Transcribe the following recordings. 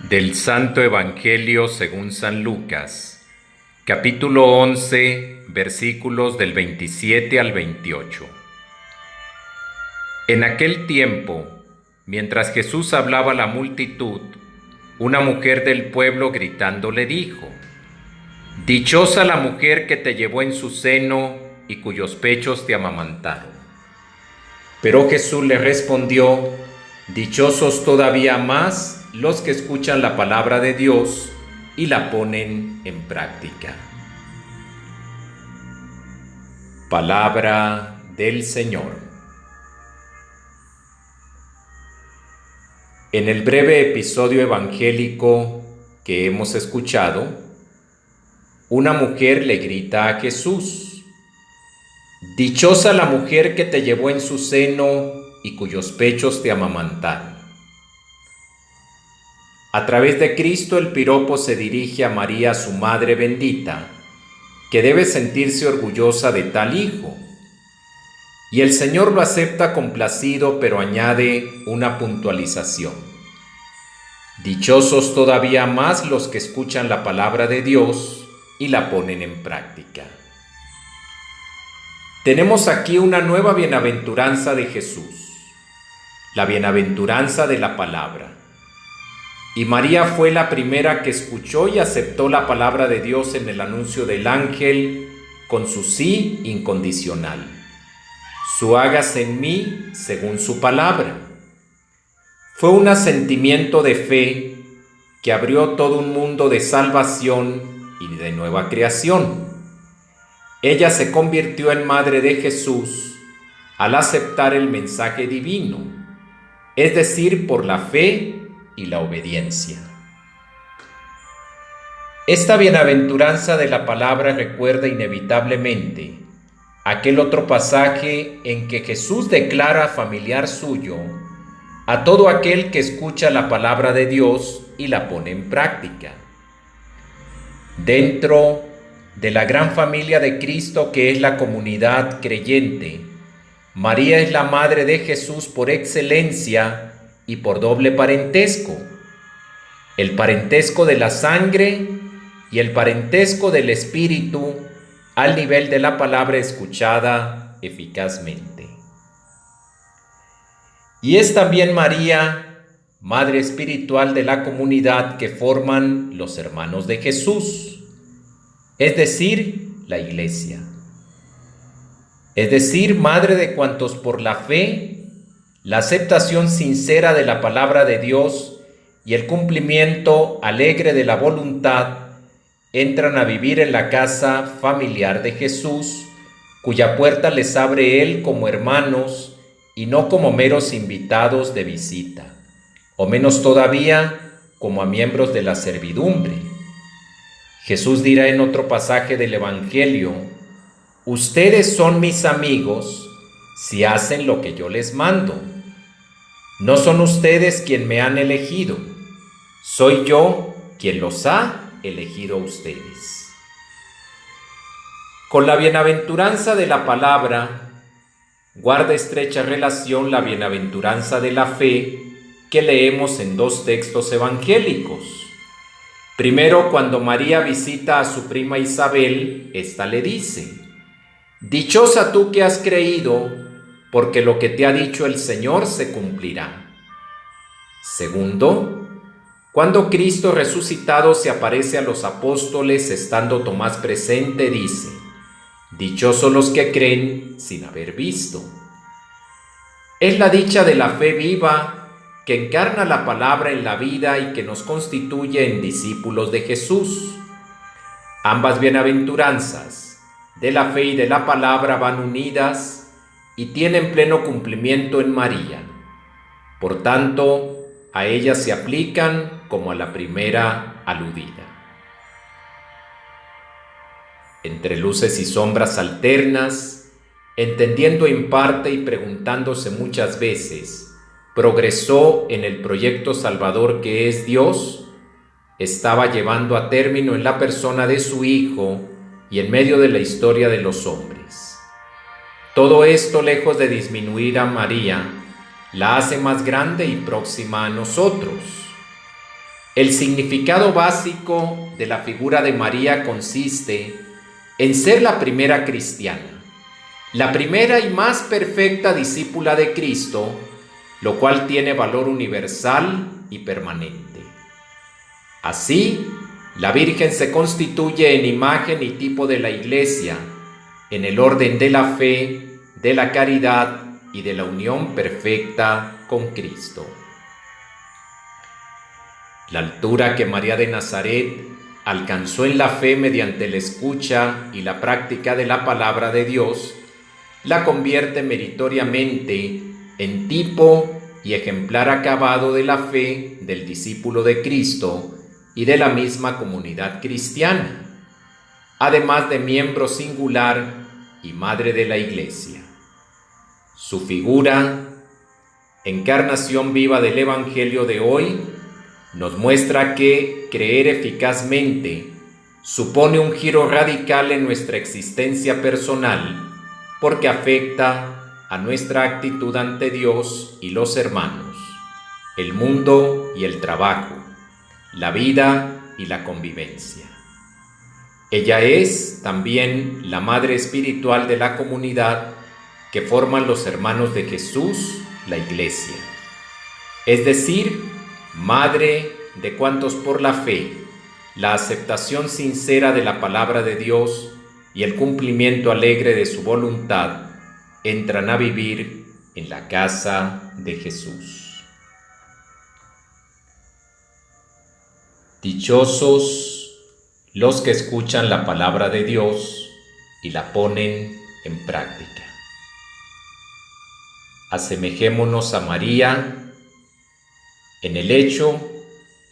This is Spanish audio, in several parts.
Del Santo Evangelio según San Lucas, capítulo 11, versículos del 27 al 28. En aquel tiempo, mientras Jesús hablaba a la multitud, una mujer del pueblo gritando le dijo: «Dichosa la mujer que te llevó en su seno y cuyos pechos te amamantaron». Pero Jesús le respondió: «Dichosos todavía más los que escuchan la palabra de Dios y la ponen en práctica». Palabra del Señor. En el breve episodio evangélico que hemos escuchado, una mujer le grita a Jesús: «Dichosa la mujer que te llevó en su seno y cuyos pechos te amamantaron». A través de Cristo el piropo se dirige a María, su Madre bendita, que debe sentirse orgullosa de tal hijo. Y el Señor lo acepta complacido, pero añade una puntualización: «Dichosos todavía más los que escuchan la palabra de Dios y la ponen en práctica». Tenemos aquí una nueva bienaventuranza de Jesús, la bienaventuranza de la palabra. Y María fue la primera que escuchó y aceptó la palabra de Dios en el anuncio del ángel con su sí incondicional: «Su hágase en mí según su palabra». Fue un asentimiento de fe que abrió todo un mundo de salvación y de nueva creación. Ella se convirtió en madre de Jesús al aceptar el mensaje divino, es decir, por la fe y la obediencia. Esta bienaventuranza de la palabra recuerda inevitablemente aquel otro pasaje en que Jesús declara familiar suyo a todo aquel que escucha la palabra de Dios y la pone en práctica. Dentro de la gran familia de Cristo, que es la comunidad creyente, María es la madre de Jesús por excelencia y por doble parentesco: el parentesco de la sangre y el parentesco del espíritu, al nivel de la palabra escuchada eficazmente. Y es también María, madre espiritual de la comunidad que forman los hermanos de Jesús, es decir, la Iglesia. Es decir, madre de cuantos por la fe, la aceptación sincera de la palabra de Dios y el cumplimiento alegre de la voluntad entran a vivir en la casa familiar de Jesús, cuya puerta les abre Él como hermanos y no como meros invitados de visita, o menos todavía como a miembros de la servidumbre. Jesús dirá en otro pasaje del Evangelio: «Ustedes son mis amigos si hacen lo que yo les mando. No son ustedes quien me han elegido, soy yo quien los ha elegido a ustedes». Con la bienaventuranza de la palabra guarda estrecha relación la bienaventuranza de la fe que leemos en dos textos evangélicos. Primero, cuando María visita a su prima Isabel, ésta le dice: «Dichosa tú que has creído, porque lo que te ha dicho el Señor se cumplirá». Segundo, cuando Cristo resucitado se aparece a los apóstoles estando Tomás presente, dice: «Dichosos los que creen sin haber visto». Es la dicha de la fe viva que encarna la palabra en la vida y que nos constituye en discípulos de Jesús. Ambas bienaventuranzas, de la fe y de la palabra, van unidas y tienen pleno cumplimiento en María. Por tanto, a ella se aplican como a la primera aludida. Entre luces y sombras alternas, entendiendo en parte y preguntándose muchas veces, progresó en el proyecto salvador que es Dios. Estaba llevando a término en la persona de su Hijo y en medio de la historia de los hombres. Todo esto, lejos de disminuir a María, la hace más grande y próxima a nosotros. El significado básico de la figura de María consiste en ser la primera cristiana, la primera y más perfecta discípula de Cristo, lo cual tiene valor universal y permanente. Así, la Virgen se constituye en imagen y tipo de la Iglesia, en el orden de la fe, de la caridad y de la unión perfecta con Cristo. La altura que María de Nazaret alcanzó en la fe mediante la escucha y la práctica de la palabra de Dios, la convierte meritoriamente en tipo y ejemplar acabado de la fe del discípulo de Cristo y de la misma comunidad cristiana, además de miembro singular y madre de la Iglesia. Su figura, encarnación viva del Evangelio de hoy, nos muestra que creer eficazmente supone un giro radical en nuestra existencia personal porque afecta a nuestra actitud ante Dios y los hermanos, el mundo y el trabajo, la vida y la convivencia. Ella es también la madre espiritual de la comunidad que forman los hermanos de Jesús, la Iglesia, es decir, madre de cuantos por la fe, la aceptación sincera de la palabra de Dios y el cumplimiento alegre de su voluntad entran a vivir en la casa de Jesús. Dichosos los que escuchan la palabra de Dios y la ponen en práctica. Asemejémonos a María en el hecho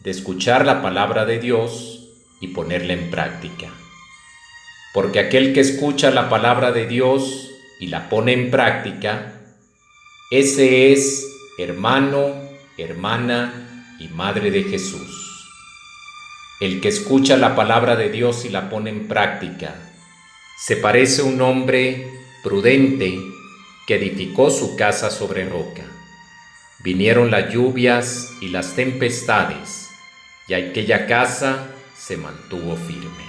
de escuchar la palabra de Dios y ponerla en práctica. Porque aquel que escucha la palabra de Dios y la pone en práctica, ese es hermano, hermana y madre de Jesús. El que escucha la palabra de Dios y la pone en práctica, se parece a un hombre prudente que edificó su casa sobre roca. Vinieron las lluvias y las tempestades, y aquella casa se mantuvo firme.